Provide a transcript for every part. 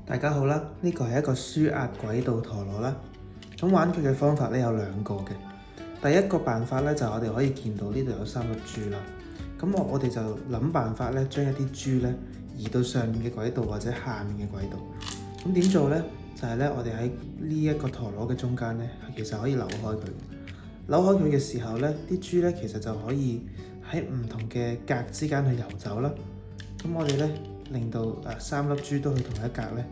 大家好啦，呢個係一個舒壓軌道陀螺啦。咁玩佢嘅方法咧有兩個嘅。第一個辦法咧就係我哋可以見到呢度有3粒珠啦。咁我哋就諗辦法咧，將一啲珠咧移到上面嘅軌道或者下面嘅軌道。咁點做咧？就係咧，我哋喺呢一個陀螺嘅中間咧，其實可以扭開佢。扭開佢嘅時候咧，啲珠咧其實就可以喺唔同嘅格之間去遊走啦。咁我哋咧令到3粒珠都去同一格咧，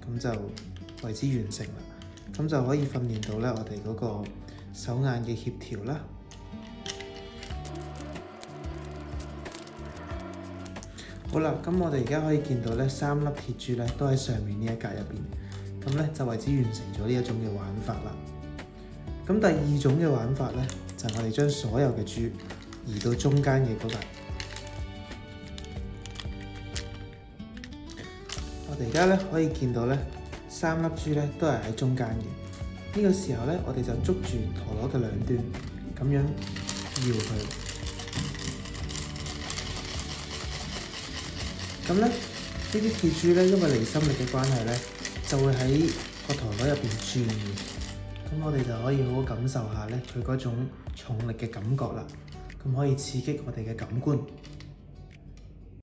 咁就為之完成啦。咁就可以訓練到咧我哋嗰個手眼嘅協調啦。好啦，咁我哋而家可以見到咧3粒鐵珠咧都喺上面呢一格入邊，咁咧就為之完成咗呢一種嘅玩法啦。咁第二種嘅玩法咧，就係我哋將所有嘅珠移到中間嘅嗰格。我哋而家咧可以見到咧3粒珠咧都係喺中間嘅。呢個時候咧，我哋就捉住陀螺嘅兩端，咁樣搖佢。咁咧呢啲鐵珠咧，因為離心力嘅關係咧，就會喺個陀螺入邊轉嘅。咁我哋就可以好好感受下咧佢嗰種重力嘅感覺啦。咁可以刺激我哋嘅感官。